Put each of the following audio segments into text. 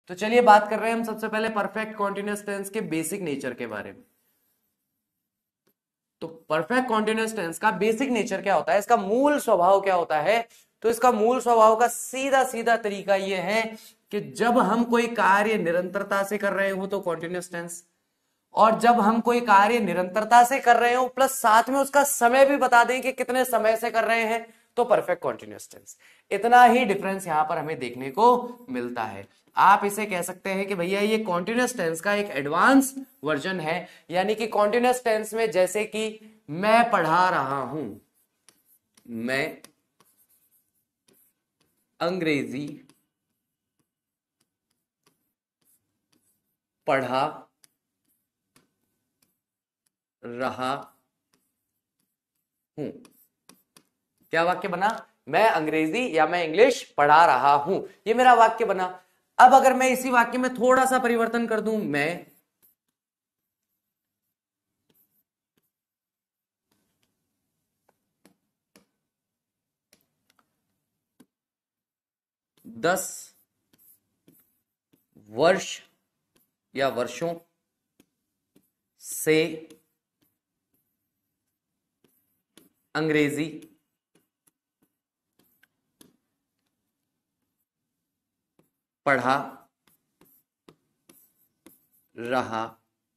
तो चलिए बात कर रहे हैं हम सबसे पहले परफेक्ट कॉन्टिन्यूअस टेंस के बेसिक नेचर के बारे में। तो परफेक्ट कॉन्टिन्यूअस टेंस का बेसिक नेचर क्या होता है, इसका मूल स्वभाव क्या होता है? तो इसका मूल स्वभाव का सीधा सीधा तरीका यह है कि जब हम कोई कार्य निरंतरता से कर रहे हो तो कॉन्टिन्यूअस टेंस, और जब हम कोई कार्य निरंतरता से कर रहे हो प्लस साथ में उसका समय भी बता दें कि कितने समय से कर रहे हैं, तो परफेक्ट कॉन्टिन्यूअस टेंस। इतना ही डिफरेंस यहां पर हमें देखने को मिलता है। आप इसे कह सकते हैं कि भैया ये कॉन्टिन्यूअस टेंस का एक एडवांस वर्जन है। यानी कि कॉन्टिन्यूअस टेंस में जैसे कि मैं पढ़ा रहा हूं, मैं अंग्रेजी पढ़ा रहा हूं, क्या वाक्य बना? मैं अंग्रेजी या मैं इंग्लिश पढ़ा रहा हूं, ये मेरा वाक्य बना। अब अगर मैं इसी वाक्य में थोड़ा सा परिवर्तन कर दूं, मैं 10 वर्ष या वर्षों से अंग्रेजी पढ़ा रहा हूं।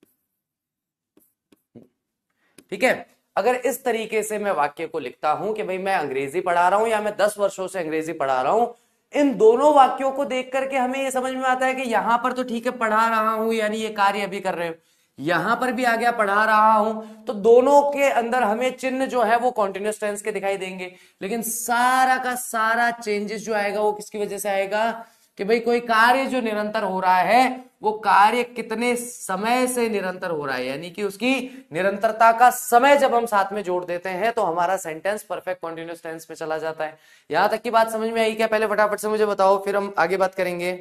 ठीक है, अगर इस तरीके से मैं वाक्य को लिखता हूं कि भाई मैं अंग्रेजी पढ़ा रहा हूं या मैं 10 वर्षों से अंग्रेजी पढ़ा रहा हूं, इन दोनों वाक्यों को देख करके हमें यह समझ में आता है कि यहां पर तो ठीक है पढ़ा रहा हूं, यानी ये कार्य अभी कर रहे हो, यहां पर भी आ गया पढ़ा रहा हूं, तो दोनों के अंदर हमें चिन्ह जो है वो कॉन्टिन्यूअस टेंस के दिखाई देंगे। लेकिन सारा का सारा चेंजेस जो आएगा वो किसकी वजह से आएगा? कि भाई कोई कार्य जो निरंतर हो रहा है वो कार्य कितने समय से निरंतर हो रहा है, यानी कि उसकी निरंतरता का समय जब हम साथ में जोड़ देते हैं तो हमारा सेंटेंस परफेक्ट कॉन्टिन्यूअस टेंस पे चला जाता है। यहां तक की बात समझ में आई क्या? पहले फटाफट से मुझे बताओ, फिर हम आगे बात करेंगे।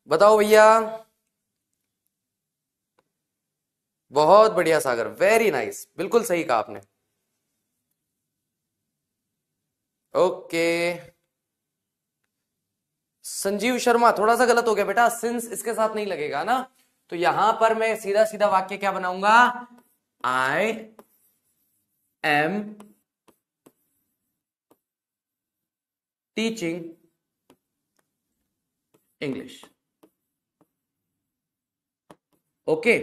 बताओ भैया। बहुत बढ़िया सागर, वेरी नाइस, बिल्कुल सही कहा आपने। ओके संजीव शर्मा, थोड़ा सा गलत हो गया बेटा, सिंस इसके साथ नहीं लगेगा ना, तो यहां पर मैं सीधा सीधा वाक्य क्या बनाऊंगा? I am teaching English. Okay,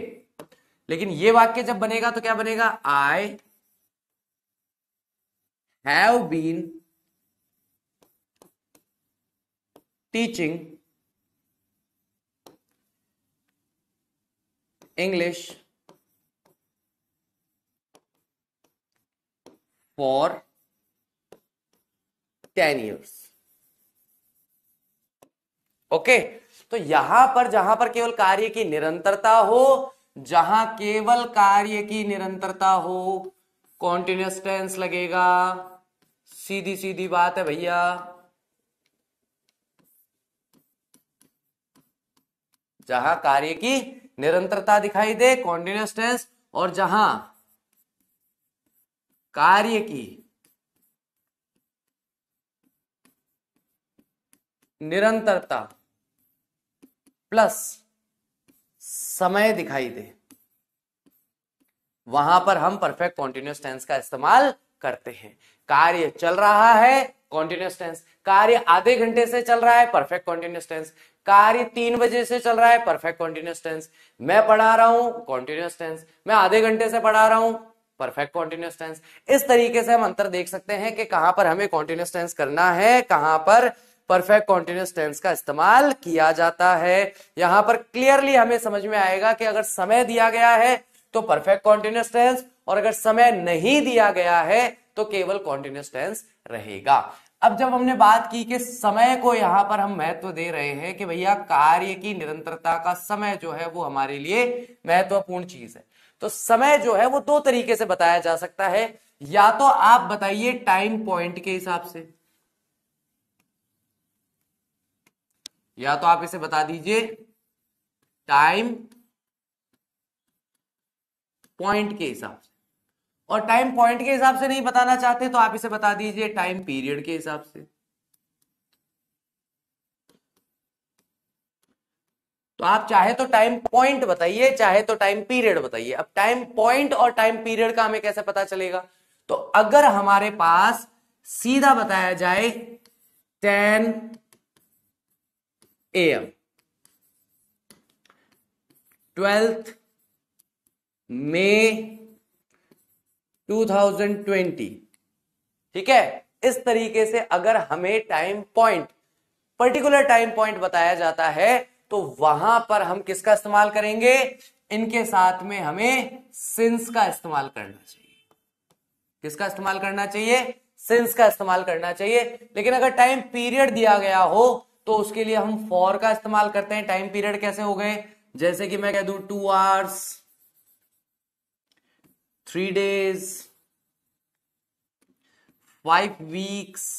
लेकिन ये वाक्य जब बनेगा तो क्या बनेगा? I have been teaching English for 10 years। Okay, तो यहां पर जहां पर केवल कार्य की निरंतरता हो, जहां केवल कार्य की निरंतरता हो, कॉन्टिन्यूअस टेंस लगेगा। सीधी सीधी बात है भैया। जहां कार्य की निरंतरता दिखाई दे कॉन्टिन्यूअस टेंस, और जहां कार्य की निरंतरता प्लस समय दिखाई दे, वहां पर हम परफेक्ट कॉन्टिन्यूअस टेंस का इस्तेमाल करते हैं। कार्य चल रहा है, कॉन्टिन्यूअस टेंस। कार्य आधे घंटे से चल रहा है, परफेक्ट कॉन्टिन्यूअस टेंस। कार्य 3 बजे से चल रहा है, परफेक्ट कॉन्टिन्यूअस टेंस। मैं पढ़ा रहा हूं, कॉन्टिन्यूअस टेंस। मैं आधे घंटे से पढ़ा रहा हूं, परफेक्ट कॉन्टिन्यूअस टेंस। इस तरीके से हम अंतर देख सकते हैं कि कहां पर हमें कॉन्टिन्यूअस टेंस करना है, कहां पर परफेक्ट कॉन्टिन्यूअस टेंस का इस्तेमाल किया जाता है। यहां पर क्लियरली हमें समझ में आएगा कि अगर समय दिया गया है तो परफेक्ट कॉन्टिन्यूअस टेंस, और अगर समय नहीं दिया गया है तो केवल कॉन्टिन्यूअस टेंस रहेगा। अब जब हमने बात की कि समय को यहां पर हम महत्व दे रहे हैं कि भैया कार्य की निरंतरता का समय जो है वो हमारे लिए महत्वपूर्ण चीज है, तो समय जो है वो दो तरीके से बताया जा सकता है। या तो आप बताइए टाइम पॉइंट के हिसाब से, या तो आप इसे बता दीजिए टाइम पॉइंट के हिसाब से, और टाइम पॉइंट के हिसाब से नहीं बताना चाहते तो आप इसे बता दीजिए टाइम पीरियड के हिसाब से। तो आप चाहे तो टाइम पॉइंट बताइए, चाहे तो टाइम पीरियड बताइए। अब टाइम पॉइंट और टाइम पीरियड का हमें कैसे पता चलेगा? तो अगर हमारे पास सीधा बताया जाए 10 AM 12 मई 2020, ठीक है, इस तरीके से अगर हमें time point, particular time point बताया जाता है तो वहां पर हम किसका इस्तेमाल करेंगे? इनके साथ में हमें सिंस का इस्तेमाल करना चाहिए। किसका इस्तेमाल करना चाहिए? सिंस का इस्तेमाल करना चाहिए। लेकिन अगर टाइम पीरियड दिया गया हो तो उसके लिए हम फॉर का इस्तेमाल करते हैं। टाइम पीरियड कैसे हो गए? जैसे कि मैं कह दूं 2 hours 3 days 5 weeks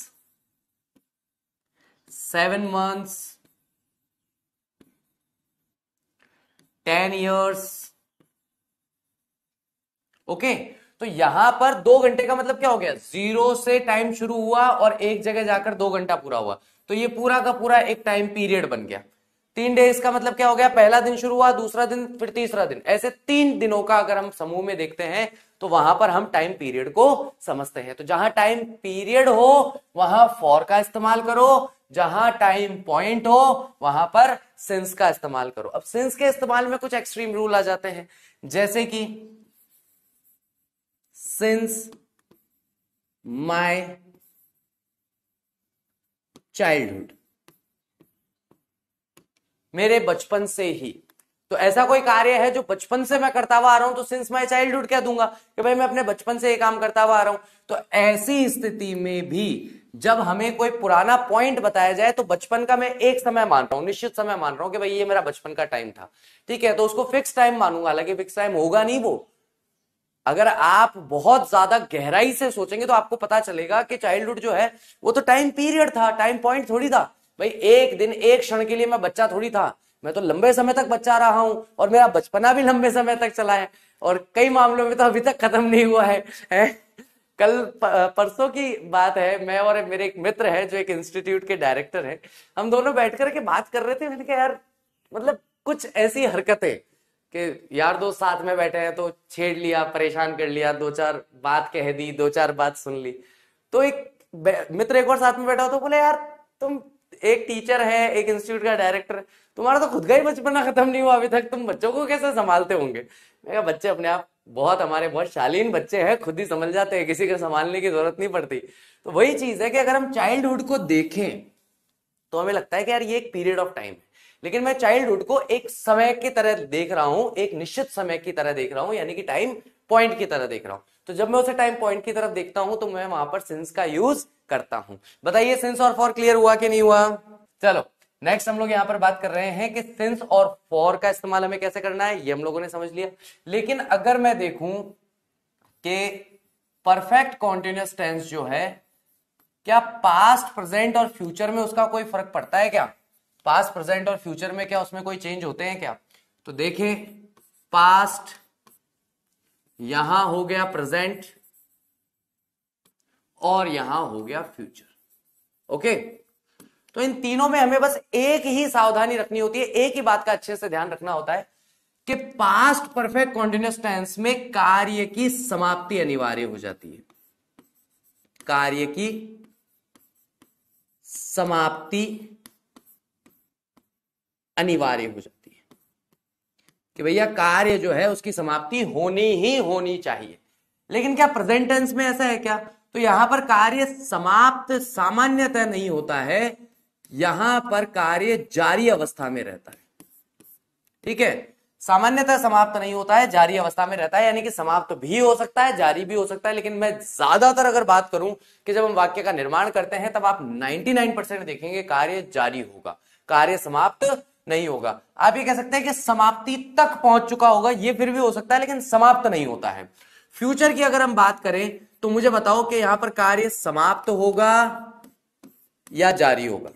7 months 10 years। Okay, तो यहां पर 2 घंटे का मतलब क्या हो गया? 0 से टाइम शुरू हुआ और एक जगह जाकर 2 घंटा पूरा हुआ, तो ये पूरा का पूरा एक टाइम पीरियड बन गया। 3 डेज का मतलब क्या हो गया? पहला दिन शुरू हुआ, दूसरा दिन, फिर तीसरा दिन, ऐसे 3 दिनों का अगर हम समूह में देखते हैं तो वहां पर हम टाइम पीरियड को समझते हैं। तो जहां टाइम पीरियड हो वहां फॉर का इस्तेमाल करो, जहां टाइम पॉइंट हो वहां पर सिंस का इस्तेमाल करो। अब सिंस के इस्तेमाल में कुछ एक्सट्रीम रूल आ जाते हैं, जैसे कि since my childhood, मेरे बचपन से ही। तो ऐसा कोई कार्य है जो बचपन से मैं करता हुआ आ रहा हूं तो सिंस माय चाइल्डहुड क्या दूंगा कि भाई मैं अपने बचपन से ये काम करता हुआ आ रहा हूं। तो ऐसी स्थिति में भी जब हमें कोई पुराना पॉइंट बताया जाए तो बचपन का मैं एक समय मान रहा हूं, निश्चित समय मान रहा हूं कि भाई ये मेरा बचपन का टाइम था, ठीक है, तो उसको फिक्स टाइम मानूंगा। हालांकि फिक्स टाइम होगा नहीं वो। अगर आप बहुत ज्यादा गहराई से सोचेंगे तो आपको पता चलेगा कि चाइल्डहुड जो है वो तो टाइम पीरियड था, टाइम पॉइंट थोड़ी था। भाई एक दिन एक क्षण के लिए मैं बच्चा थोड़ी था, मैं तो लंबे समय तक बच्चा रहा हूं और मेरा बचपना भी लंबे समय तक चला है और कई मामलों में तो अभी तक खत्म नहीं हुआ है? कल परसों की बात है, मैं और मेरे एक मित्र है जो एक इंस्टीट्यूट के डायरेक्टर है, हम दोनों बैठ करके बात कर रहे थे। मैंने कहा यार मतलब कुछ ऐसी हरकतें कि यार दोस्त साथ में बैठे हैं तो छेड़ लिया, परेशान कर लिया, 2-4 बात कह दी, 2-4 बात सुन ली। तो एक मित्र एक और साथ में बैठा हो तो बोले यार तुम एक टीचर है, एक इंस्टीट्यूट का डायरेक्टर है, तुम्हारा तो खुद का ही बचपना खत्म नहीं हुआ अभी तक, तुम बच्चों को कैसे संभालते होंगे? मैं कहा बच्चे अपने आप बहुत, हमारे बहुत शालीन बच्चे हैं, खुद ही समझ जाते हैं, किसी को संभालने की जरूरत नहीं पड़ती। तो वही चीज है कि अगर हम चाइल्डहुड को देखें तो हमें लगता है कि यार ये एक पीरियड ऑफ टाइम है, लेकिन मैं चाइल्डहुड को एक समय की तरह देख रहा हूं, एक निश्चित समय की तरह देख रहा हूं, यानी कि टाइम पॉइंट की तरह देख रहा हूं। तो जब मैं उसे टाइम पॉइंट की तरफ देखता हूं तो मैं वहां पर सिंस का यूज करता हूं। बताइए सिंस और फॉर क्लियर हुआ कि नहीं हुआ? चलो नेक्स्ट हम लोग यहां पर बात कर रहे हैं कि सिंस और फॉर का इस्तेमाल हमें कैसे करना है, ये हम लोगों ने समझ लिया। लेकिन अगर मैं देखूं कि परफेक्ट कॉन्टिन्यूअस टेंस जो है, क्या पास्ट प्रेजेंट और फ्यूचर में उसका कोई फर्क पड़ता है क्या? पास्ट प्रेजेंट और फ्यूचर में क्या उसमें कोई चेंज होते हैं क्या? तो देखें, पास्ट यहां हो गया प्रेजेंट और यहां हो गया फ्यूचर। ओके, तो इन तीनों में हमें बस एक ही सावधानी रखनी होती है, एक ही बात का अच्छे से ध्यान रखना होता है कि पास्ट परफेक्ट कॉन्टिन्यूअस टेंस में कार्य की समाप्ति अनिवार्य हो जाती है। कार्य की समाप्ति अनिवार्य हो जाती है कि भैया कार्य जो है उसकी समाप्ति होनी ही होनी चाहिए। लेकिन क्या प्रेजेंट टेंस में ऐसा है क्या? तो यहां पर कार्य समाप्त सामान्यतः नहीं होता है, यहां पर कार्य जारी अवस्था में रहता है। ठीक है, सामान्यतः समाप्त नहीं होता है, जारी अवस्था में रहता है, यानी कि समाप्त भी हो सकता है, जारी भी हो सकता है। लेकिन मैं ज्यादातर अगर बात करूं कि जब हम वाक्य का निर्माण करते हैं तब आप 99% देखेंगे कार्य जारी होगा, कार्य समाप्त नहीं होगा। आप ये कह सकते हैं कि समाप्ति तक पहुंच चुका होगा, ये फिर भी हो सकता है, लेकिन समाप्त नहीं होता है। फ्यूचर की अगर हम बात करें तो मुझे बताओ कि यहां पर कार्य समाप्त होगा या जारी होगा?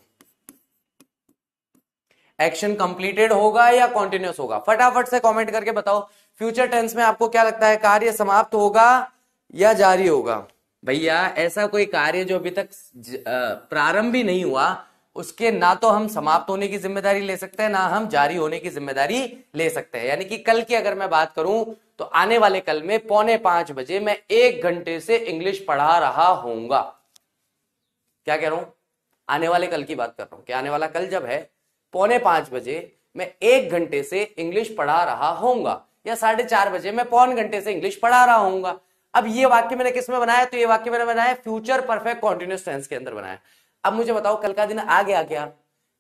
एक्शन कंप्लीटेड होगा या कॉन्टिन्यूस होगा? फटाफट से कमेंट करके बताओ, फ्यूचर टेंस में आपको क्या लगता है, कार्य समाप्त होगा या जारी होगा? भैया ऐसा कोई कार्य जो अभी तक प्रारंभ भी नहीं हुआ उसके ना तो हम समाप्त होने की जिम्मेदारी ले सकते हैं, ना हम जारी होने की जिम्मेदारी ले सकते हैं। यानी कि कल की अगर मैं बात करूं तो आने वाले कल में 4:45 मैं 1 घंटे से इंग्लिश पढ़ा रहा होऊंगा। क्या कह रहा हूं? आने वाले कल की बात कर रहा हूं कि आने वाला कल जब है 4:45 मैं 1 घंटे से इंग्लिश पढ़ा रहा होऊंगा, या 4:30 मैं 1:15 से इंग्लिश पढ़ा रहा होऊंगा। अब ये वाक्य मैंने किस में बनाया? तो ये वाक्य मैंने बनाया फ्यूचर परफेक्ट कॉन्टिन्यूअस टेंस के अंदर बनाया। अब मुझे बताओ कल का दिन आ गया क्या?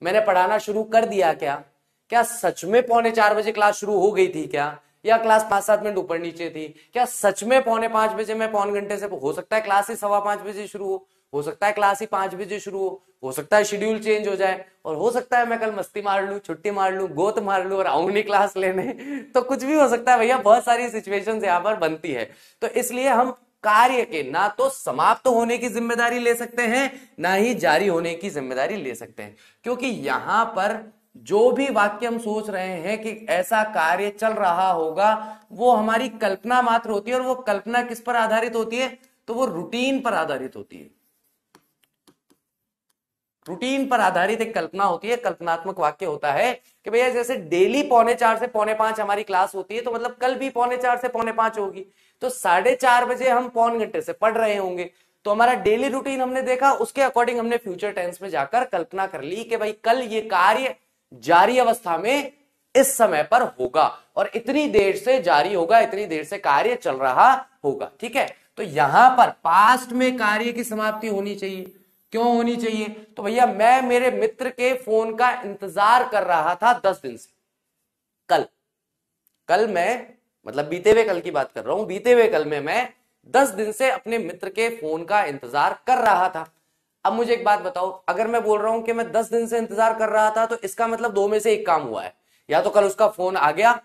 मैंने पढ़ाना शुरू कर दिया क्या? क्या सच में 4:45 क्लास शुरू हो गई थी क्या? या क्लास 5-7 मिनट ऊपर नीचे थी? क्या सच में 4:45 मैं 1 घंटे से, हो सकता है क्लास ही 5:15 शुरू हो सकता है क्लास ही 5 बजे शुरू हो सकता है शेड्यूल चेंज हो जाए, और हो सकता है मैं कल मस्ती मार लूं, छुट्टी मार लूं, गोत मार लूं और आऊं नहीं क्लास लेने। तो कुछ भी हो सकता है भैया, बहुत सारी सिचुएशंस यहाँ पर बनती है। तो इसलिए हम कार्य के ना तो समाप्त होने की जिम्मेदारी ले सकते हैं, ना ही जारी होने की जिम्मेदारी ले सकते हैं, क्योंकि यहां पर जो भी वाक्य हम सोच रहे हैं कि ऐसा कार्य चल रहा होगा, वो हमारी कल्पना मात्र होती है। और वो कल्पना किस पर आधारित होती है? तो वो रूटीन पर आधारित होती है। रूटीन पर आधारित एक कल्पना होती है, कल्पनात्मक वाक्य होता है कि भैया जैसे डेली 4:45 से 4:45 हमारी क्लास होती है, तो मतलब कल भी 4:45 से 4:45 होगी, तो 4:30 हम 1 घंटे से पढ़ रहे होंगे। तो हमारा डेली रूटीन हमने देखा, उसके अकॉर्डिंग हमने फ्यूचर टेंस में जाकर कल्पना कर ली कि भाई कल ये कार्य जारी अवस्था में इस समय पर होगा और इतनी देर से जारी होगा, इतनी देर से कार्य चल रहा होगा। ठीक है, तो यहां पर पास्ट में कार्य की समाप्ति होनी चाहिए। क्यों होनी चाहिए? तो भैया मैं मेरे मित्र के फोन का इंतजार कर रहा था 10 दिन से। कल मैं, मतलब बीते हुए कल की बात कर रहा हूं, बीते हुए कल में मैं 10 दिन से अपने मित्र के फोन का इंतजार कर रहा था। अब मुझे एक बात बताओ, अगर मैं बोल रहा हूं कि मैं 10 दिन से इंतजार कर रहा था, तो इसका मतलब 2 में से एक काम हुआ है। या तो कल उसका फोन आ गया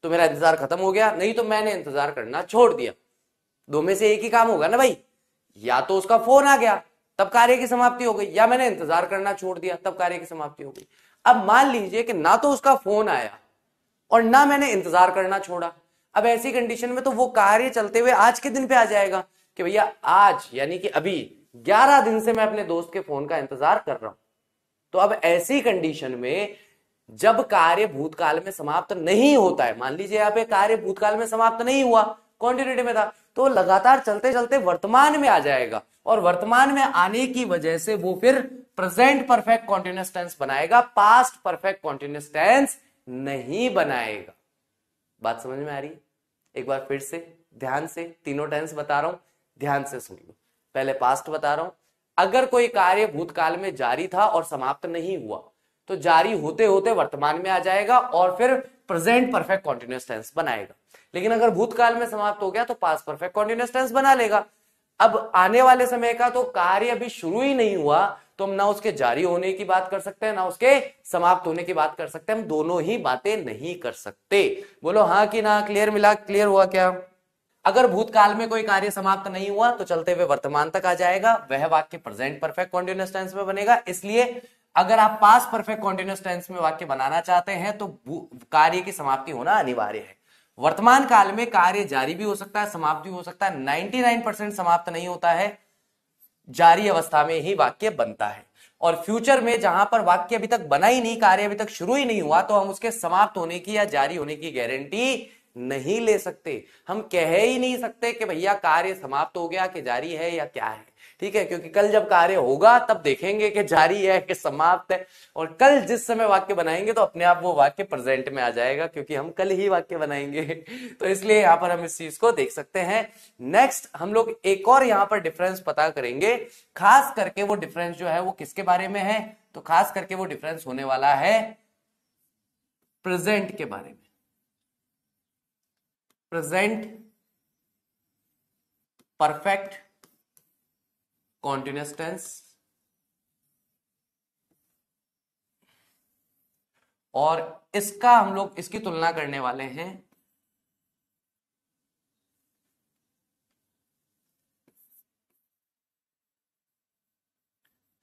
तो मेरा इंतजार खत्म हो गया, नहीं तो मैंने इंतजार करना छोड़ दिया। 2 में से एक ही काम होगा ना भाई, या तो उसका फोन आ गया तब कार्य की समाप्ति हो गई, या मैंने इंतजार करना छोड़ दिया तब कार्य की समाप्ति हो गई। अब मान लीजिए कि ना तो उसका फोन आया और ना मैंने इंतजार करना छोड़ा। अब ऐसी कंडीशन में तो वो कार्य चलते हुए आज के दिन पे आ जाएगा कि भैया आज यानी कि अभी 11 दिन से मैं अपने दोस्त के फोन का इंतजार कर रहा हूं। तो अब ऐसी कंडीशन में जब कार्य भूतकाल में समाप्त नहीं होता है, मान लीजिए यहाँ पे कार्य भूतकाल में समाप्त नहीं हुआ, कॉन्टिन्यूटी में था, तो लगातार चलते चलते वर्तमान में आ जाएगा, और वर्तमान में आने की वजह से वो फिर प्रेजेंट परफेक्ट कॉन्टिन्यूअस टेंस बनाएगा, पास्ट परफेक्ट कॉन्टिन्यूअस टेंस नहीं बनाएगा। बात समझ में आ रही है? एक बार फिर से ध्यान से तीनों टेंस बता रहा हूं, ध्यान से सुन लो। पहले पास्ट बता रहा हूं, अगर कोई कार्य भूतकाल में जारी था और समाप्त नहीं हुआ, तो जारी होते होते वर्तमान में आ जाएगा और फिर प्रेजेंट परफेक्ट कॉन्टिन्यूअस टेंस बनाएगा। लेकिन अगर भूतकाल में समाप्त हो गया तो पास्ट परफेक्ट कॉन्टिन्यूअस टेंस बना लेगा। अब आने वाले समय का तो कार्य अभी शुरू ही नहीं हुआ, तो हम ना उसके जारी होने की बात कर सकते हैं, ना उसके समाप्त होने की बात कर सकते हैं। हम दोनों ही बातें नहीं कर सकते। बोलो हाँ कि ना? क्लियर मिला? क्लियर हुआ क्या? अगर भूतकाल में कोई कार्य समाप्त नहीं हुआ तो चलते हुए वर्तमान तक आ जाएगा, वह वाक्य प्रेजेंट परफेक्ट कॉन्टिन्यूअस टेंस में बनेगा। इसलिए अगर आप पास्ट परफेक्ट कॉन्टिन्यूअस टेंस में वाक्य बनाना चाहते हैं तो कार्य की समाप्ति होना अनिवार्य है। वर्तमान काल में कार्य जारी भी हो सकता है, समाप्त भी हो सकता है। 99% समाप्त नहीं होता है, जारी अवस्था में ही वाक्य बनता है। और फ्यूचर में जहां पर वाक्य अभी तक बना ही नहीं, कार्य अभी तक शुरू ही नहीं हुआ, तो हम उसके समाप्त होने की या जारी होने की गारंटी नहीं ले सकते। हम कह ही नहीं सकते कि भैया कार्य समाप्त हो गया कि जारी है या क्या है। ठीक है, क्योंकि कल जब कार्य होगा तब देखेंगे कि जारी है कि समाप्त है, और कल जिस समय वाक्य बनाएंगे तो अपने आप वो वाक्य प्रेजेंट में आ जाएगा, क्योंकि हम कल ही वाक्य बनाएंगे। तो इसलिए यहां पर हम इस चीज को देख सकते हैं। नेक्स्ट हम लोग एक और यहां पर डिफरेंस पता करेंगे, खास करके वो डिफरेंस जो है वो किसके बारे में है? तो खास करके वो डिफरेंस होने वाला है प्रेजेंट के बारे में। प्रेजेंट परफेक्ट कॉन्टिन्यूअस टेंस और इसका हम लोग इसकी तुलना करने वाले हैं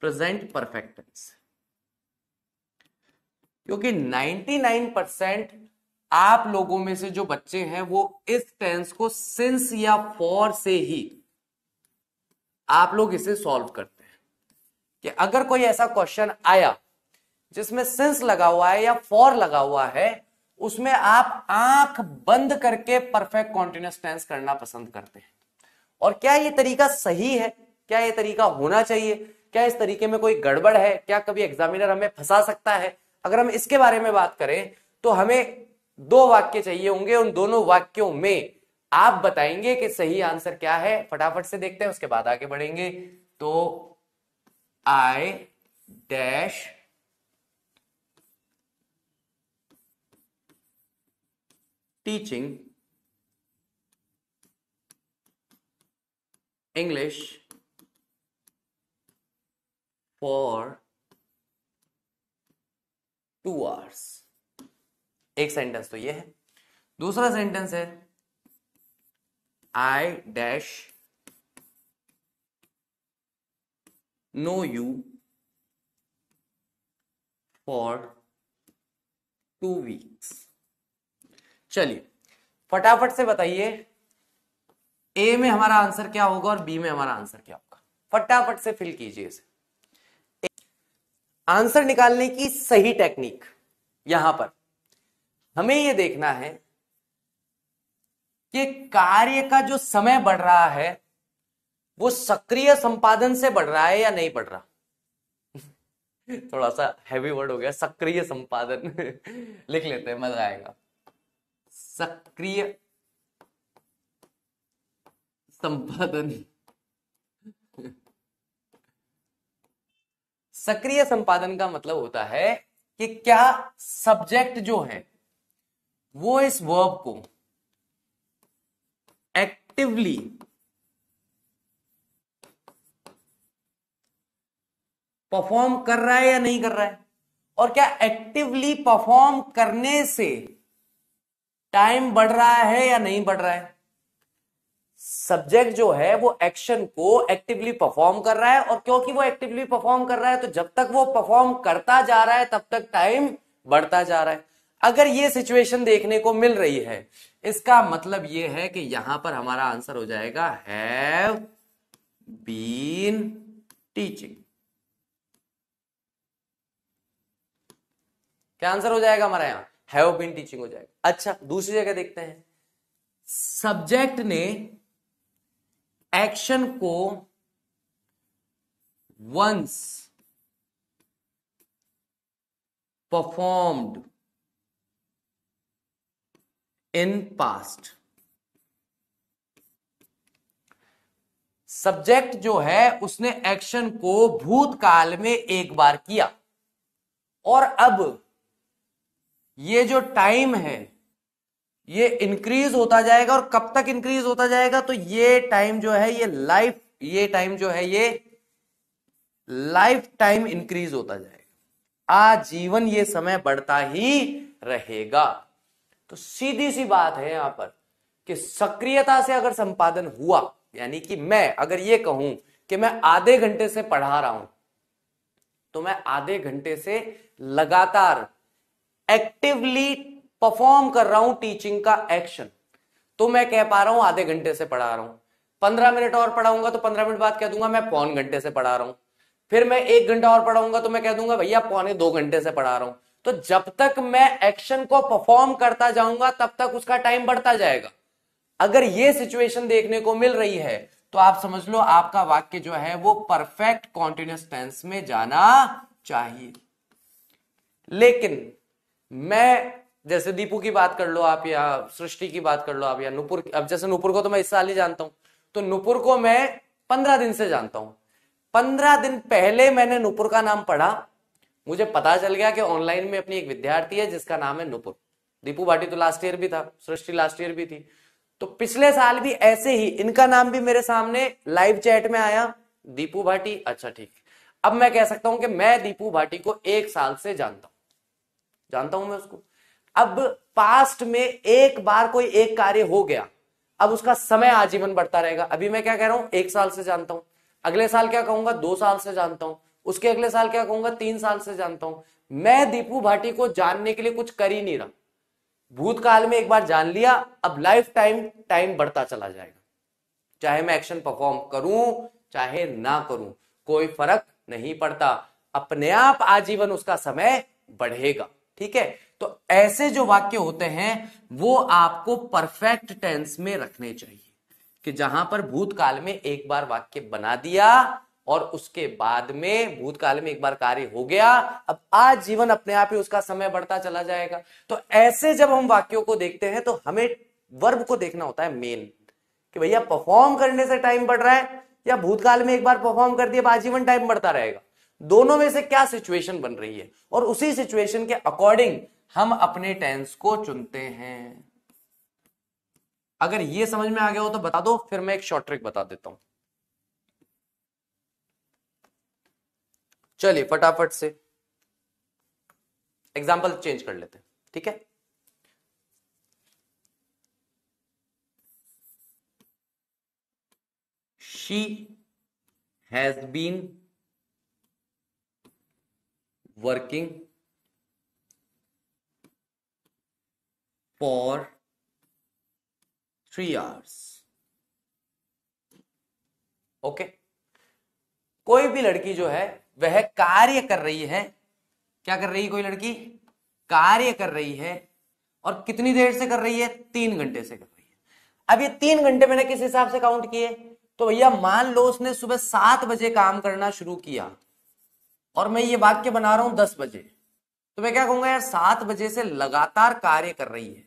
प्रेजेंट परफेक्ट टेंस, क्योंकि 99% आप लोगों में से जो बच्चे हैं वो इस टेंस को सिंस या फॉर से ही आप लोग इसे सॉल्व करते हैं। कि अगर कोई ऐसा क्वेश्चन आया जिसमें सिंस लगा हुआ है या फॉर लगा हुआ है, उसमें आप आंख बंद करके परफेक्ट कॉन्टिन्यूअस टेंस करना पसंद करते हैं। और क्या ये तरीका सही है? क्या ये तरीका होना चाहिए? क्या इस तरीके में कोई गड़बड़ है? क्या कभी एग्जामिनर हमें फंसा सकता है? अगर हम इसके बारे में बात करें तो हमें 2 वाक्य चाहिए होंगे। उन दोनों वाक्यों में आप बताएंगे कि सही आंसर क्या है। फटाफट से देखते हैं, उसके बाद आगे बढ़ेंगे। तो I dash teaching English for 2 hours। एक सेंटेंस तो ये है। दूसरा सेंटेंस है I dash know you for 2 weeks। चलिए फटाफट से बताइए, ए में हमारा आंसर क्या होगा और बी में हमारा आंसर क्या होगा? फटाफट से फिल कीजिए इसे। आंसर निकालने की सही टेक्निक, यहां पर हमें यह देखना है कि कार्य का जो समय बढ़ रहा है वो सक्रिय संपादन से बढ़ रहा है या नहीं बढ़ रहा। थोड़ा सा हैवी वर्ड हो गया, सक्रिय संपादन। लिख लेते हैं, मजा आएगा। सक्रिय संपादन। सक्रिय संपादन का मतलब होता है कि क्या सब्जेक्ट जो है वो इस वर्ब को एक्टिवली परफॉर्म कर रहा है या नहीं कर रहा है, और क्या एक्टिवली परफॉर्म करने से टाइम बढ़ रहा है या नहीं बढ़ रहा है। सब्जेक्ट जो है वो एक्शन को एक्टिवली परफॉर्म कर रहा है, और क्योंकि वो एक्टिवली परफॉर्म कर रहा है तो जब तक वो परफॉर्म करता जा रहा है तब तक टाइम बढ़ता जा रहा है। अगर ये सिचुएशन देखने को मिल रही है, इसका मतलब ये है कि यहां पर हमारा आंसर हो जाएगा हैव बीन टीचिंग। क्या आंसर हो जाएगा हमारा? यहां हैव बीन टीचिंग हो जाएगा। अच्छा, दूसरी जगह देखते हैं। सब्जेक्ट ने एक्शन को once performed in past. Subject जो है उसने एक्शन को भूतकाल में एक बार किया, और अब ये जो टाइम है ये इंक्रीज होता जाएगा। और कब तक इंक्रीज होता जाएगा? तो ये टाइम जो है ये टाइम जो है ये लाइफ टाइम इंक्रीज होता जाएगा। आजीवन ये समय बढ़ता ही रहेगा। तो सीधी सी बात है यहां पर कि सक्रियता से अगर संपादन हुआ, यानी कि मैं अगर ये कहूं कि मैं आधे घंटे से पढ़ा रहा हूं, तो मैं आधे घंटे से लगातार एक्टिवली परफॉर्म कर रहा हूं टीचिंग का एक्शन, तो मैं कह पा रहा हूं आधे घंटे से पढ़ा रहा हूं। 15 मिनट और पढ़ाऊंगा तो 15 मिनट बाद कह दूंगा मैं पौन घंटे से पढ़ा रहा हूं। फिर मैं 1 घंटा और पढ़ाऊंगा तो मैं कह दूंगा भैया 1.25 घंटे से पढ़ा रहा हूं। तो जब तक मैं एक्शन को परफॉर्म करता जाऊंगा तब तक उसका टाइम बढ़ता जाएगा। अगर ये सिचुएशन देखने को मिल रही है तो आप समझ लो आपका वाक्य जो है वो परफेक्ट कॉन्टिन्यूअस टेंस में जाना चाहिए। लेकिन मैं, जैसे दीपू की बात कर लो आप, या सृष्टि की बात कर लो आप, या नुपुर, अब जैसे नुपुर को तो मैं इस साल ही जानता हूं, तो नुपुर को मैं 15 दिन से जानता हूं। 15 दिन पहले मैंने नुपुर का नाम पढ़ा, मुझे पता चल गया कि ऑनलाइन में अपनी एक विद्यार्थी है जिसका नाम है नुपुर। दीपू भाटी तो लास्ट ईयर भी था, सृष्टि लास्ट ईयर भी थी। तो पिछले साल भी ऐसे ही इनका नाम भी मेरे सामने लाइव चैट में आया, दीपू भाटी। अच्छा ठीक, अब मैं कह सकता हूं कि मैं दीपू भाटी को 1 साल से जानता हूं मैं उसको। अब पास्ट में एक बार कोई एक कार्य हो गया, अब उसका समय आजीवन बढ़ता रहेगा। अभी मैं क्या कह रहा हूं, 1 साल से जानता हूं, अगले साल क्या कहूंगा 2 साल से जानता हूं, उसके अगले साल क्या कहूंगा 3 साल से जानता हूं। मैं दीपू भाटी को जानने के लिए कुछ कर ही नहीं रहा, भूतकाल में एक बार जान लिया, अब लाइफ टाइम बढ़ता चला जाएगा। चाहे मैं एक्शन परफॉर्म करूं चाहे ना करूं, कोई फर्क नहीं पड़ता, अपने आप आजीवन उसका समय बढ़ेगा। ठीक है, तो ऐसे जो वाक्य होते हैं वो आपको परफेक्ट टेंस में रखने चाहिए, कि जहां पर भूतकाल में एक बार वाक्य बना दिया और उसके बाद में भूतकाल में एक बार कार्य हो गया, अब आजीवन अपने आप ही उसका समय बढ़ता चला जाएगा। तो ऐसे जब हम वाक्यों को देखते हैं तो हमें वर्ब को देखना होता है मेन, कि भैया परफॉर्म करने से टाइम बढ़ रहा है या भूतकाल में एक बार परफॉर्म कर दिया आजीवन टाइम बढ़ता रहेगा, दोनों में से क्या सिचुएशन बन रही है, और उसी सिचुएशन के अकॉर्डिंग हम अपने टेंस को चुनते हैं। अगर ये समझ में आ गया हो तो बता दो, फिर मैं एक शॉर्ट ट्रिक बता देता हूं। चलिए फटाफट से एग्जाम्पल चेंज कर लेते हैं। ठीक है, she has been working for 3 hours। Okay, कोई भी लड़की जो है वह कार्य कर रही है, क्या कर रही है, कोई लड़की कार्य कर रही है, और कितनी देर से कर रही है, 3 घंटे से कर रही है। अब ये 3 घंटे मैंने किस हिसाब से काउंट किए, तो भैया मान लो उसने सुबह 7 बजे काम करना शुरू किया और मैं ये वाक्य बना रहा हूं 10 बजे, तो मैं क्या कहूंगा, यार 7 बजे से लगातार कार्य कर रही है,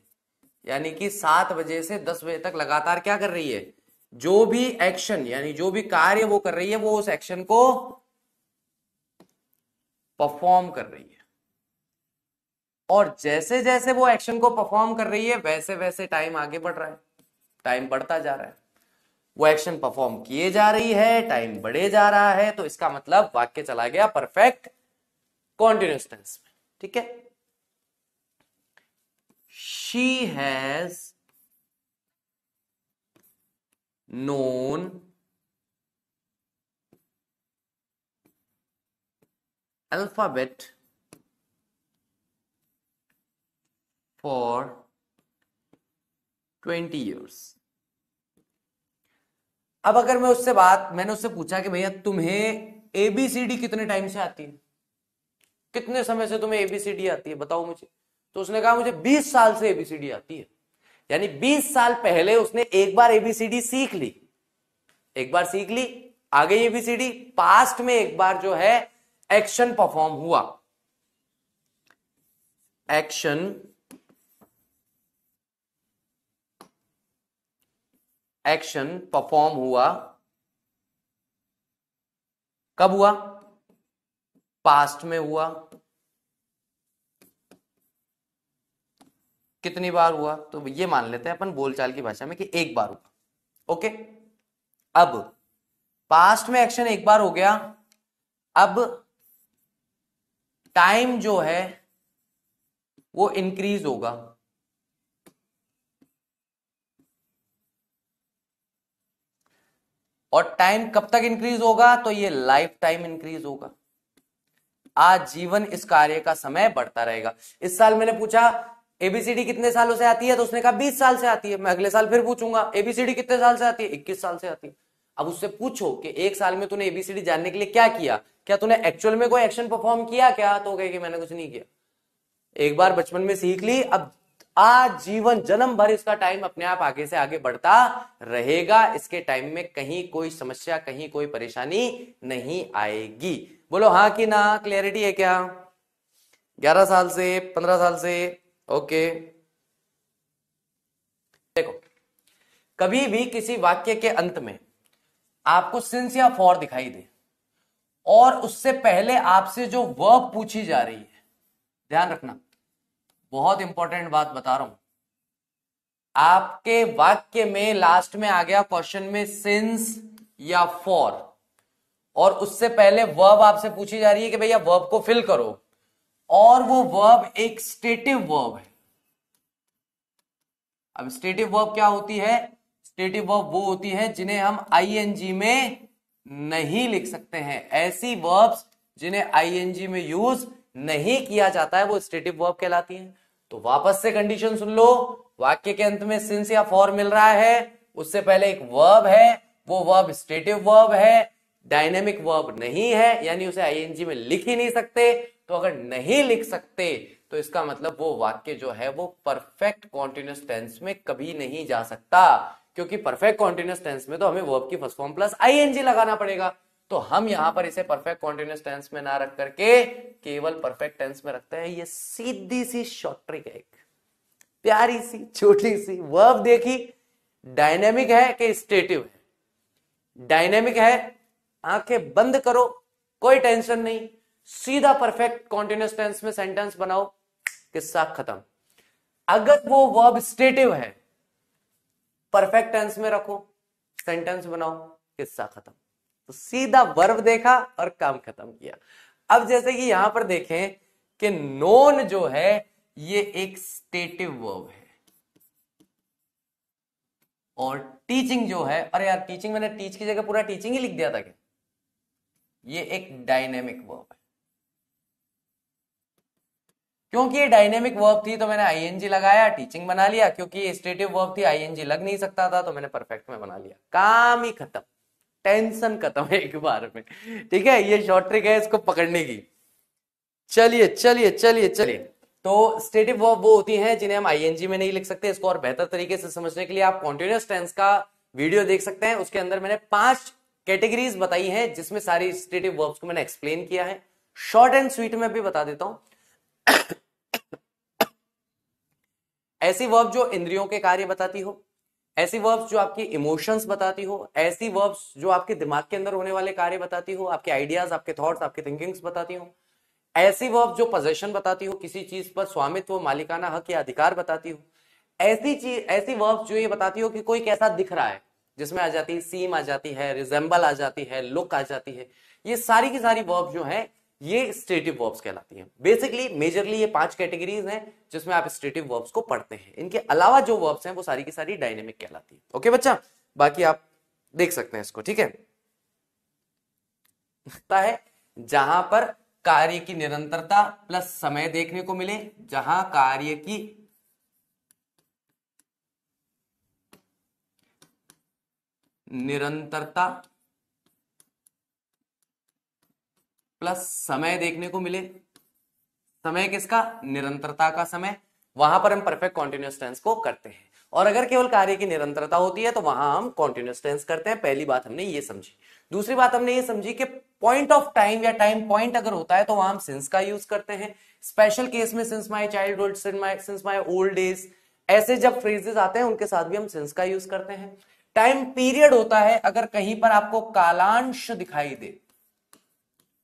यानी कि 7 बजे से 10 बजे तक लगातार क्या कर रही है, जो भी एक्शन यानी जो भी कार्य वो कर रही है वो उस एक्शन को परफॉर्म कर रही है, और जैसे जैसे वो एक्शन को परफॉर्म कर रही है वैसे वैसे टाइम आगे बढ़ रहा है, टाइम बढ़ता जा रहा है, वो एक्शन परफॉर्म किए जा रही है, टाइम बढ़े जा रहा है, तो इसका मतलब वाक्य चला गया परफेक्ट कॉन्टिन्यूअस टेंस में। ठीक है, she has known alphabet for 20 years। अब अगर मैंने उससे पूछा कि भैया तुम्हें एबीसीडी कितने टाइम से आती है, कितने समय से तुम्हें एबीसीडी आती है बताओ मुझे, तो उसने कहा मुझे 20 साल से एबीसीडी आती है। यानी 20 साल पहले उसने एक बार एबीसीडी सीख ली, एक बार सीख ली, आ गई एबीसीडी, पास्ट में एक बार जो है एक्शन परफॉर्म हुआ, एक्शन परफॉर्म हुआ, कब हुआ, पास्ट में हुआ, कितनी बार हुआ, तो ये मान लेते हैं अपन बोलचाल की भाषा में कि एक बार हुआ। ओके, अब पास्ट में एक्शन एक बार हो गया, अब टाइम जो है वो इंक्रीज होगा, और टाइम कब तक इंक्रीज होगा, तो ये लाइफ टाइम इंक्रीज होगा, आजीवन इस कार्य का समय बढ़ता रहेगा। इस साल मैंने पूछा एबीसीडी कितने सालों से आती है, तो उसने कहा 20 साल से आती है। मैं अगले साल फिर पूछूंगा एबीसीडी कितने साल से आती है, 21 साल से आती है। अब उससे पूछो कि एक साल में तूने एबीसीडी जानने के लिए क्या किया, क्या तूने एक्चुअल में कोई एक्शन परफॉर्म किया क्या, तो कहे कि मैंने कुछ नहीं किया, एक बार बचपन में सीख ली, अब आजीवन जन्म भर इसका टाइम अपने आप आगे से आगे बढ़ता रहेगा, इसके टाइम में कहीं कोई समस्या, कहीं कोई परेशानी नहीं आएगी। बोलो हाँ कि ना, क्लियरिटी है क्या? 11 साल से, 15 साल से, ओके। देखो, कभी भी किसी वाक्य के अंत में आपको सिंस या फॉर दिखाई दे और उससे पहले आपसे जो वर्ब पूछी जा रही है, ध्यान रखना, बहुत इंपॉर्टेंट बात बता रहा हूं, आपके वाक्य में लास्ट में आ गया क्वेश्चन में सिंस या फॉर, और उससे पहले वर्ब आपसे पूछी जा रही है कि भैया वर्ब को फिल करो, और वो वर्ब एक स्टेटिव वर्ब है। अब स्टेटिव वर्ब क्या होती है? स्टेटिव वर्ब वो होती है जिन्हें हम आईएनजी में नहीं लिख सकते हैं, ऐसी वर्ब्स जिन्हें आईएनजी में यूज नहीं किया जाता है वो स्टेटिव वर्ब कहलाती हैं। तो वापस से कंडीशन सुन लो, वाक्य के अंत में सिंस या फॉर मिल रहा है, उससे पहले एक वर्ब है, वो वर्ब स्टेटिव वर्ब है, डायनेमिक वर्ब नहीं है यानी उसे आईएनजी में लिख ही नहीं सकते। तो अगर नहीं लिख सकते तो इसका मतलब वो वाक्य जो है वो परफेक्ट कॉन्टिन्यूअस टेंस में कभी नहीं जा सकता, क्योंकि परफेक्ट कॉन्टिन्यूअस टेंस में तो हमें वर्ब की फर्स्ट फॉर्म प्लस आईएनजी लगाना पड़ेगा। तो हम यहां पर इसे परफेक्ट कॉन्टिन्यूअस टेंस में ना रख करके केवल परफेक्ट टेंस में रखते हैं। ये सीधी सी शॉर्ट ट्रिक है, एक प्यारी सी छोटी सी। वर्ब देखी, डायनेमिक है कि स्टेटिव है? डायनेमिक है, आंखें बंद करो, कोई टेंशन नहीं, सीधा परफेक्ट कॉन्टिन्यूअस टेंस में सेंटेंस बनाओ, किस्सा खत्म। अगर वो वर्ब स्टेटिव है, परफेक्ट टेंस में रखो, सेंटेंस बनाओ, किस्सा खत्म। तो सीधा वर्ब देखा और काम खत्म किया। अब जैसे कि यहां पर देखें कि नोन जो है ये एक स्टेटिव वर्ब है, और टीचिंग जो है, अरे यार टीचिंग मैंने टीच की जगह पूरा टीचिंग ही लिख दिया था क्या? ये एक डायनेमिक वर्ब है। क्योंकि ये डायनेमिक वर्ब थी तो मैंने आईएनजी लगाया, टीचिंग बना लिया। क्योंकि ये स्टेटिव वर्ब थी, आईएनजी लग नहीं सकता था, तो मैंने परफेक्ट में बना लिया। काम ही खत्म, टेंशन खत्म है एक बार में। ठीक है, ये शॉर्ट ट्रिक है इसको पकड़ने की। चलिए चलिए चलिए चलिए, तो स्टेटिव वर्ब वो होती हैं जिन्हें हम आईएनजी में नहीं लिख सकते। इसको और बेहतर तरीके से समझने के लिए आप कॉन्टिन्यूअस टेंस का वीडियो देख सकते हैं। उसके अंदर मैंने 5 कैटेगरीज बताई हैं जिसमें सारी स्टेटिव वर्ब्स को मैंने एक्सप्लेन किया है। शॉर्ट एंड स्वीट में भी बता देता हूं। ऐसी वर्ब जो इंद्रियों के कार्य बताती हो, ऐसी वर्ब्स जो आपकी इमोशंस बताती हो, ऐसी वर्ब्स जो आपके दिमाग के अंदर होने वाले कार्य बताती हो, आपके आइडियाज, आपके थॉट्स, आपके थिंकिंग्स बताती हो, ऐसी वर्ब जो पोजेशन बताती हो, किसी चीज पर स्वामित्व, मालिकाना हक या अधिकार बताती हो, ऐसी वर्ब जो ये बताती हो कि कोई कैसा दिख रहा है, जिसमें आ जाती है सीम, आ जाती है रिजेंबल, आ जाती है लुक, आ जाती है। ये सारी की सारी वर्ब जो है ये स्टेटिव वर्ब्स कहलाती हैं। बेसिकली मेजरली ये 5 कैटेगरीज हैं जिसमें आप स्टेटिव वर्ब्स को पढ़ते हैं। इनके अलावा जो वर्ब्स हैं वो सारी की सारी डायनेमिक कहलाती है। ओके बच्चा, बाकी आप देख सकते हैं इसको। ठीक है, है जहां पर कार्य की निरंतरता प्लस समय देखने को मिले, जहां कार्य की निरंतरता प्लस समय देखने को मिले। समय किसका? निरंतरता का समय। वहां पर हम परफेक्ट कॉन्टिन्यूअस टेंस को करते हैं। और अगर केवल कार्य की निरंतरता होती है तो वहां हम कॉन्टिन्यूअस टेंस करते हैं। पहली बात हमने ये समझी। दूसरी बात हमने ये समझी कि पॉइंट ऑफ टाइम या टाइम पॉइंट अगर होता है तो वहां हम सिंस का यूज करते हैं। स्पेशल केस में since my childhood, since my old days, ऐसे जब फ्रेजेस आते हैं उनके साथ भी हम सिंस का यूज करते हैं। टाइम पीरियड होता है अगर कहीं पर आपको कालांश दिखाई दे,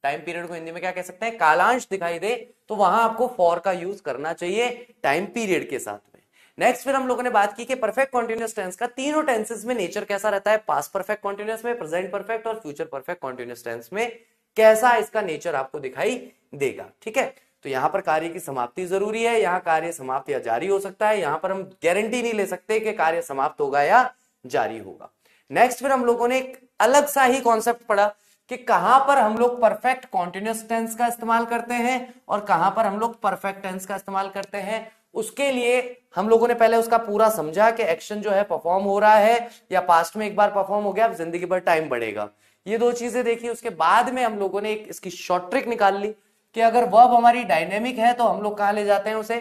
टाइम पीरियड को हिंदी में क्या कह सकते हैं? कालांश दिखाई दे, तो वहां आपको फॉर का यूज करना चाहिए टाइम पीरियड के साथ में। नेक्स्ट फिर हम लोगों ने बात की कि परफेक्ट कॉन्टिन्यूअस टेंस का तीनों टेंसेस में नेचर कैसा रहता है। पास्ट परफेक्ट कॉन्टिन्यूअस में, प्रेजेंट परफेक्ट और फ्यूचर परफेक्ट कॉन्टिन्यूअस टेंस में कैसा इसका नेचर आपको दिखाई देगा। ठीक है, तो यहां पर कार्य की समाप्ति जरूरी है। यहां कार्य समाप्त या जारी हो सकता है। यहां पर हम गारंटी नहीं ले सकते कि कार्य समाप्त होगा या जारी होगा। नेक्स्ट फिर हम लोगों ने एक अलग सा ही कॉन्सेप्ट पढ़ा कि कहां पर हम लोग परफेक्ट कॉन्टिन्यूअस टेंस का इस्तेमाल करते हैं और कहां पर हम लोग परफेक्ट टेंस का इस्तेमाल करते हैं। उसके लिए हम लोगों ने पहले उसका पूरा समझा कि एक्शन जो है परफॉर्म हो रहा है या पास्ट में एक बार परफॉर्म हो गया, अब जिंदगी भर टाइम बढ़ेगा। ये 2 चीजें देखी। उसके बाद में हम लोगों ने एक इसकी शॉर्ट ट्रिक निकाल ली कि अगर वर्ब हमारी डायनेमिक है तो हम लोग कहां ले जाते हैं उसे?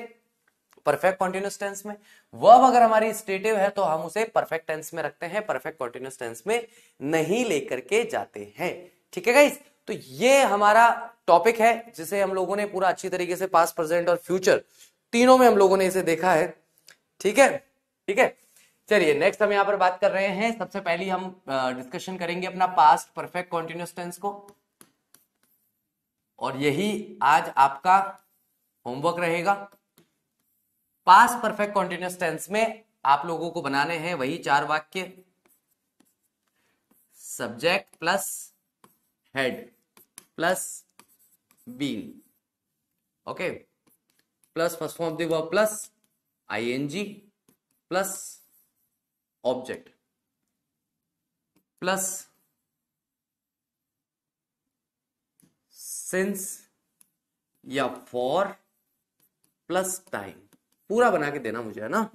परफेक्ट कॉन्टिन्यूअस टेंस में। वर्ब अगर हमारी स्टेटिव है तो हम उसे परफेक्ट टेंस में रखते हैं, परफेक्ट कॉन्टिन्यूअस टेंस में नहीं लेकर के जाते हैं। ठीक है गाइस, तो ये हमारा टॉपिक है जिसे हम लोगों ने पूरा अच्छी तरीके से पास्ट, प्रेजेंट और फ्यूचर तीनों में हम लोगों ने इसे देखा है। ठीक है, ठीक है। चलिए नेक्स्ट हम यहां पर बात कर रहे हैं। सबसे पहले हम डिस्कशन करेंगे अपना पास्ट परफेक्ट कॉन्टिन्यूअस टेंस को, और यही आज आपका होमवर्क रहेगा। पास्ट परफेक्ट कॉन्टिन्यूअस टेंस में आप लोगों को बनाने हैं वही 4 वाक्य, subject plus head plus being, okay, plus first form of the verb plus ING plus object plus since या फॉर प्लस टाइम। पूरा बना के देना मुझे, है ना।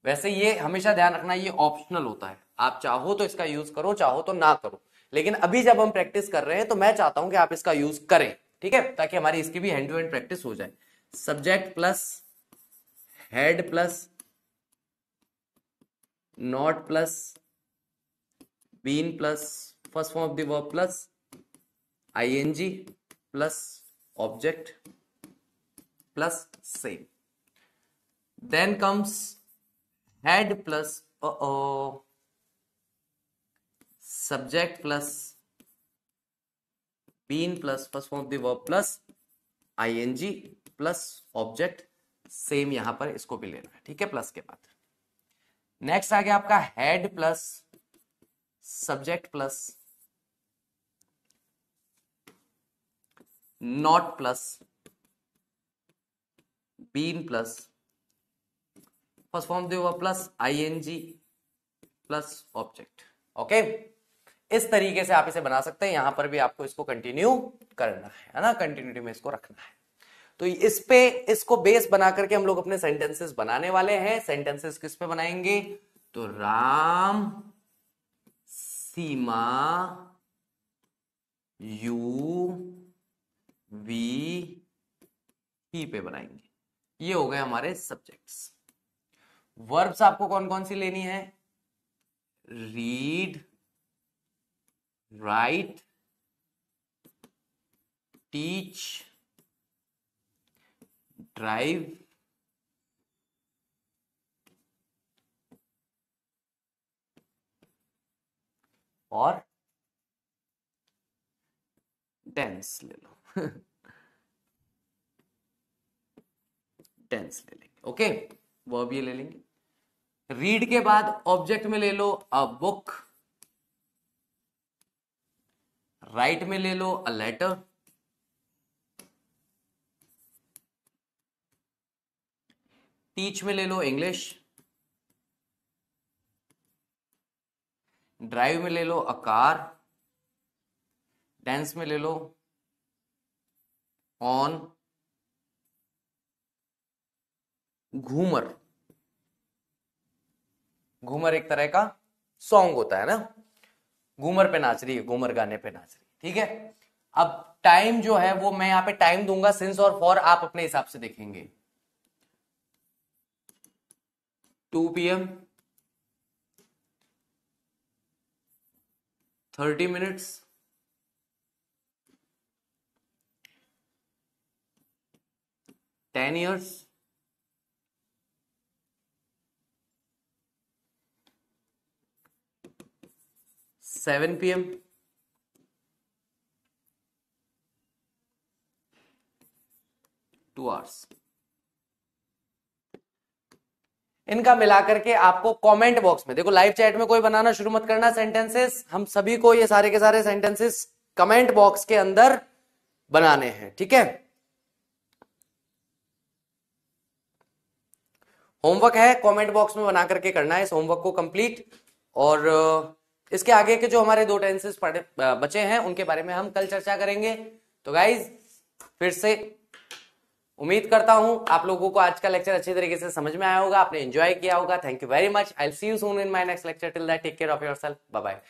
वैसे ये हमेशा ध्यान रखना, ये ऑप्शनल होता है। आप चाहो तो इसका यूज करो, चाहो तो ना करो, लेकिन अभी जब हम प्रैक्टिस कर रहे हैं तो मैं चाहता हूं कि आप इसका यूज करें, ठीक है, ताकि हमारी इसकी भी हैंड टू हैंड प्रैक्टिस हो जाए। Subject plus head plus not plus been plus first form of the verb plus ING plus object plus same, then comes head plus subject plus been plus first form of the verb plus ing plus object, same यहां पर इसको भी लेना है, ठीक है, plus के बाद। नेक्स्ट आ गया आपका head plus subject plus not plus been plus first form दे हुआ plus ING plus object. Okay, इस तरीके से आप इसे बना सकते हैं। यहां पर भी आपको इसको कंटिन्यू करना है ना, कंटिन्यूटी में इसको रखना है। तो इस पे इसको बेस बना करके हम लोग अपने सेंटेंसेस बनाने वाले हैं। सेंटेंसेस किस पे बनाएंगे? तो राम सीमा यू वी ही पे बनाएंगे। ये हो गए हमारे सब्जेक्ट्स। वर्ब्स आपको कौन कौन सी लेनी है? रीड, राइट, टीच, ड्राइव, और टेंस ले लो टेंस ले लेंगे। ओके, वर्ब ये ले लेंगे। रीड के बाद ऑब्जेक्ट में ले लो अ बुक, राइट में ले लो अ लेटर, टीच में ले लो इंग्लिश, ड्राइव में ले लो अ कार, डांस में ले लो ऑन, घूमर, घूमर एक तरह का सॉन्ग होता है ना, घूमर पे नाच रही है, घूमर गाने पे नाच रही है, ठीक है। अब टाइम जो है वो मैं यहां पे टाइम दूंगा सिंस और फॉर, आप अपने हिसाब से देखेंगे। 2 PM 30 minutes, 10 years, 7 PM, 2 hours। इनका मिलाकर के आपको कमेंट बॉक्स में, देखो लाइव चैट में कोई बनाना शुरू मत करना सेंटेंसेस, हम सभी को ये सारे के सारे सेंटेंसेस कमेंट बॉक्स के अंदर बनाने हैं, ठीक है। होमवर्क है, कमेंट बॉक्स में बना करके करना है इस होमवर्क को कंप्लीट। और इसके आगे के जो हमारे 2 टेंसेस बचे हैं उनके बारे में हम कल चर्चा करेंगे। तो गाइज फिर से उम्मीद करता हूं आप लोगों को आज का लेक्चर अच्छी तरीके से समझ में आया होगा, आपने एंजॉय किया होगा। Thank you very much. I will see you soon in my next lecture. Till that take care of yourself, bye bye.